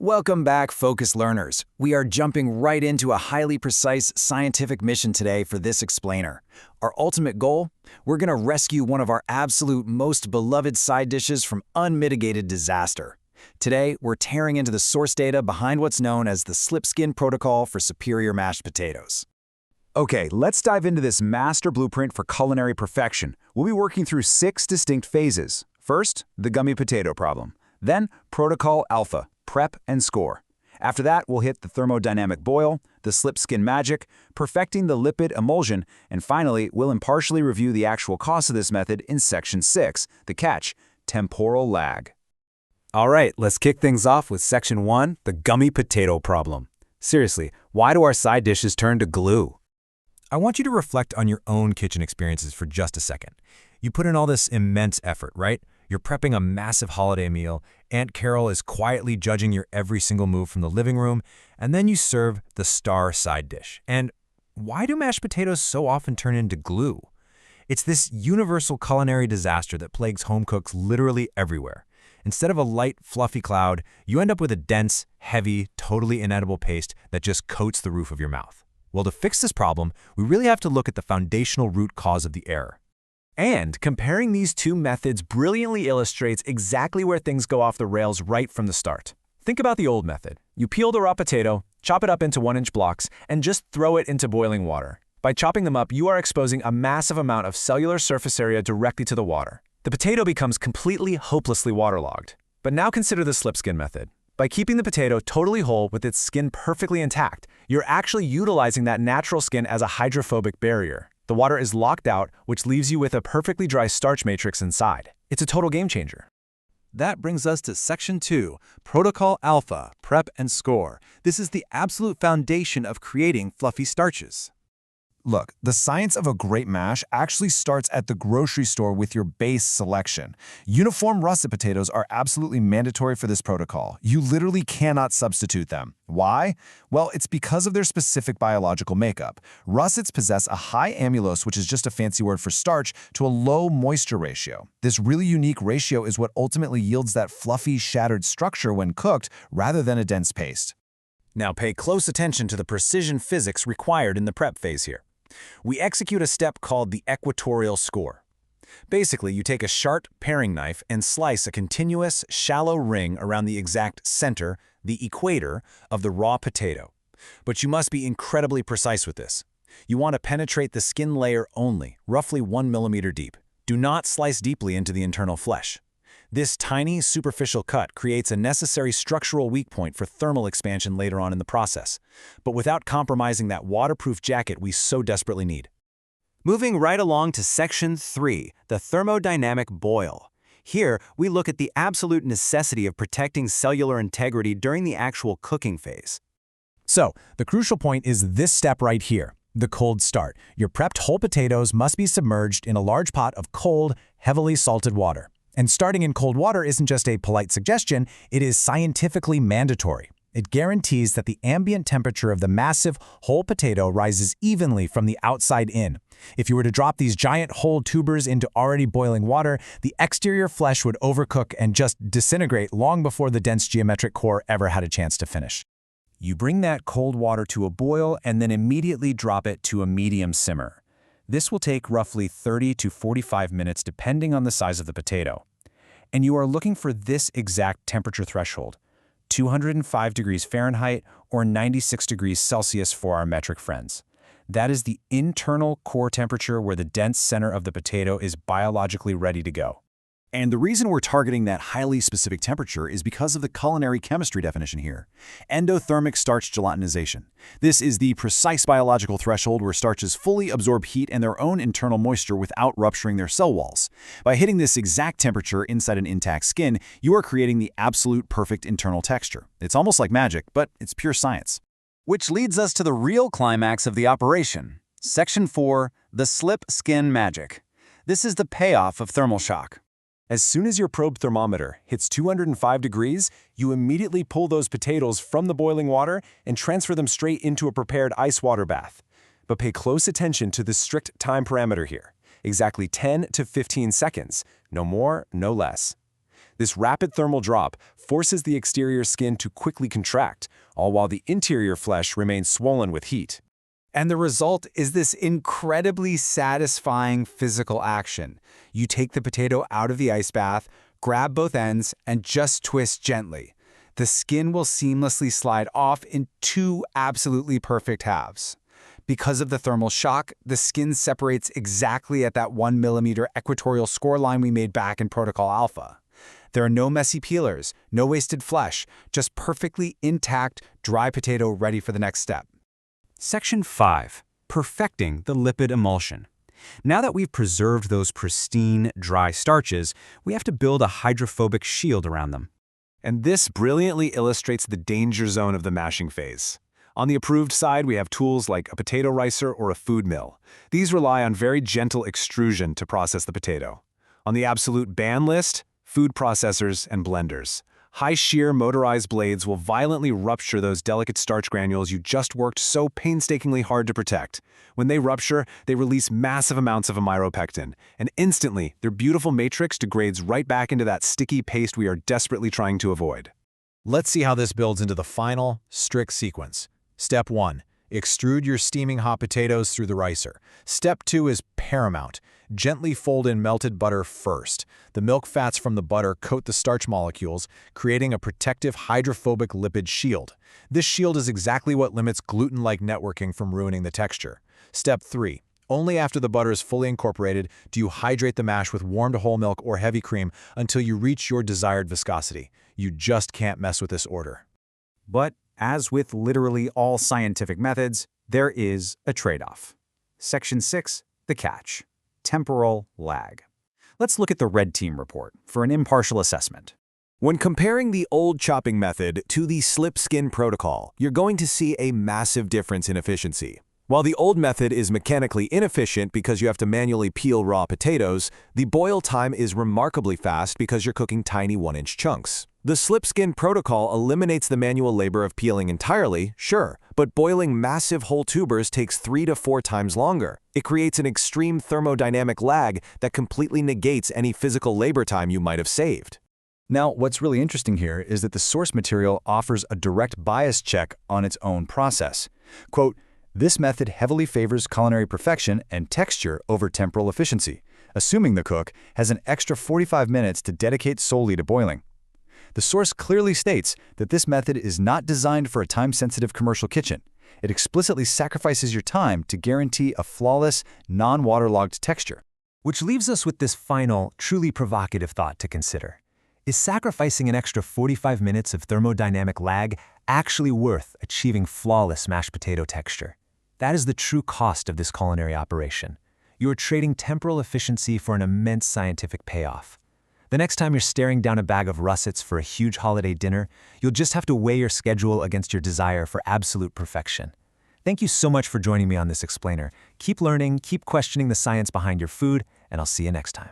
Welcome back, Focus Learners. We are jumping right into a highly precise scientific mission today for this explainer. Our ultimate goal? We're going to rescue one of our absolute most beloved side dishes from unmitigated disaster. Today, we're tearing into the source data behind what's known as the slip skin protocol for superior mashed potatoes. Okay, let's dive into this master blueprint for culinary perfection. We'll be working through 6 distinct phases. First, the gummy potato problem. Then, Protocol Alpha, prep and score. After that, we'll hit the thermodynamic boil, the slip skin magic, perfecting the lipid emulsion, and finally, we'll impartially review the actual cost of this method in Section 6, the catch, temporal lag. All right, let's kick things off with Section 1, the gummy potato problem. Seriously, why do our side dishes turn to glue? I want you to reflect on your own kitchen experiences for just a second. You put in all this immense effort, right? You're prepping a massive holiday meal, Aunt Carol is quietly judging your every single move from the living room, and then you serve the star side dish. And why do mashed potatoes so often turn into glue? It's this universal culinary disaster that plagues home cooks literally everywhere. Instead of a light, fluffy cloud, you end up with a dense, heavy, totally inedible paste that just coats the roof of your mouth. Well, to fix this problem, we really have to look at the foundational root cause of the error. And comparing these two methods brilliantly illustrates exactly where things go off the rails right from the start. Think about the old method. You peel the raw potato, chop it up into 1-inch blocks, and just throw it into boiling water. By chopping them up, you are exposing a massive amount of cellular surface area directly to the water. The potato becomes completely, hopelessly waterlogged. But now consider the slip skin method. By keeping the potato totally whole with its skin perfectly intact, you're actually utilizing that natural skin as a hydrophobic barrier. The water is locked out, which leaves you with a perfectly dry starch matrix inside. It's a total game changer. That brings us to Section 2, Protocol Alpha, Prep and Score. This is the absolute foundation of creating fluffy starches. Look, the science of a great mash actually starts at the grocery store with your base selection. Uniform russet potatoes are absolutely mandatory for this protocol. You literally cannot substitute them. Why? Well, it's because of their specific biological makeup. Russets possess a high amylose, which is just a fancy word for starch, to a low moisture ratio. This really unique ratio is what ultimately yields that fluffy, shattered structure when cooked, rather than a dense paste. Now pay close attention to the precision physics required in the prep phase here. We execute a step called the equatorial score. Basically, you take a sharp paring knife and slice a continuous, shallow ring around the exact center, the equator, of the raw potato. But you must be incredibly precise with this. You want to penetrate the skin layer only, roughly 1 millimeter deep. Do not slice deeply into the internal flesh. This tiny, superficial cut creates a necessary structural weak point for thermal expansion later on in the process, but without compromising that waterproof jacket we so desperately need. Moving right along to Section 3, the thermodynamic boil. Here, we look at the absolute necessity of protecting cellular integrity during the actual cooking phase. So, the crucial point is this step right here, the cold start. Your prepped whole potatoes must be submerged in a large pot of cold, heavily salted water. And starting in cold water isn't just a polite suggestion, it is scientifically mandatory. It guarantees that the ambient temperature of the massive whole potato rises evenly from the outside in. If you were to drop these giant whole tubers into already boiling water, the exterior flesh would overcook and just disintegrate long before the dense geometric core ever had a chance to finish. You bring that cold water to a boil and then immediately drop it to a medium simmer. This will take roughly 30 to 45 minutes depending on the size of the potato. And you are looking for this exact temperature threshold, 205 degrees Fahrenheit or 96 degrees Celsius for our metric friends. That is the internal core temperature where the dense center of the potato is biologically ready to go. And the reason we're targeting that highly specific temperature is because of the culinary chemistry definition here, endothermic starch gelatinization. This is the precise biological threshold where starches fully absorb heat and their own internal moisture without rupturing their cell walls. By hitting this exact temperature inside an intact skin, you are creating the absolute perfect internal texture. It's almost like magic, but it's pure science. Which leads us to the real climax of the operation. Section 4, the slip skin magic. This is the payoff of thermal shock. As soon as your probe thermometer hits 205 degrees, you immediately pull those potatoes from the boiling water and transfer them straight into a prepared ice water bath. But pay close attention to the strict time parameter here. Exactly 10 to 15 seconds. No more, no less. This rapid thermal drop forces the exterior skin to quickly contract, all while the interior flesh remains swollen with heat. And the result is this incredibly satisfying physical action. You take the potato out of the ice bath, grab both ends, and just twist gently. The skin will seamlessly slide off in two absolutely perfect halves. Because of the thermal shock, the skin separates exactly at that 1 millimeter equatorial score line we made back in Protocol Alpha. There are no messy peelers, no wasted flesh, just perfectly intact, dry potato ready for the next step. Section 5. Perfecting the lipid emulsion. Now that we've preserved those pristine, dry starches, we have to build a hydrophobic shield around them. And this brilliantly illustrates the danger zone of the mashing phase. On the approved side, we have tools like a potato ricer or a food mill. These rely on very gentle extrusion to process the potato. On the absolute ban list, food processors and blenders. High-shear motorized blades will violently rupture those delicate starch granules you just worked so painstakingly hard to protect. When they rupture, they release massive amounts of amiropectin, and instantly, their beautiful matrix degrades right back into that sticky paste we are desperately trying to avoid. Let's see how this builds into the final, strict sequence. Step 1. Extrude your steaming hot potatoes through the ricer. Step 2 is paramount. Gently fold in melted butter first. The milk fats from the butter coat the starch molecules, creating a protective hydrophobic lipid shield. This shield is exactly what limits gluten-like networking from ruining the texture. Step 3. Only after the butter is fully incorporated do you hydrate the mash with warmed whole milk or heavy cream until you reach your desired viscosity. You just can't mess with this order. But as with literally all scientific methods, there is a trade-off. Section 6, the catch. Temporal lag. Let's look at the red team report for an impartial assessment. When comparing the old chopping method to the slip skin protocol, you're going to see a massive difference in efficiency. While the old method is mechanically inefficient because you have to manually peel raw potatoes, the boil time is remarkably fast because you're cooking tiny 1-inch chunks. The slip skin protocol eliminates the manual labor of peeling entirely, sure, but boiling massive whole tubers takes 3 to 4 times longer. It creates an extreme thermodynamic lag that completely negates any physical labor time you might have saved. Now, what's really interesting here is that the source material offers a direct bias check on its own process. Quote, "This method heavily favors culinary perfection and texture over temporal efficiency, assuming the cook has an extra 45 minutes to dedicate solely to boiling." The source clearly states that this method is not designed for a time-sensitive commercial kitchen. It explicitly sacrifices your time to guarantee a flawless, non-waterlogged texture. Which leaves us with this final, truly provocative thought to consider. Is sacrificing an extra 45 minutes of thermodynamic lag actually worth achieving flawless mashed potato texture? That is the true cost of this culinary operation. You are trading temporal efficiency for an immense scientific payoff. The next time you're staring down a bag of russets for a huge holiday dinner, you'll just have to weigh your schedule against your desire for absolute perfection. Thank you so much for joining me on this explainer. Keep learning, keep questioning the science behind your food, and I'll see you next time.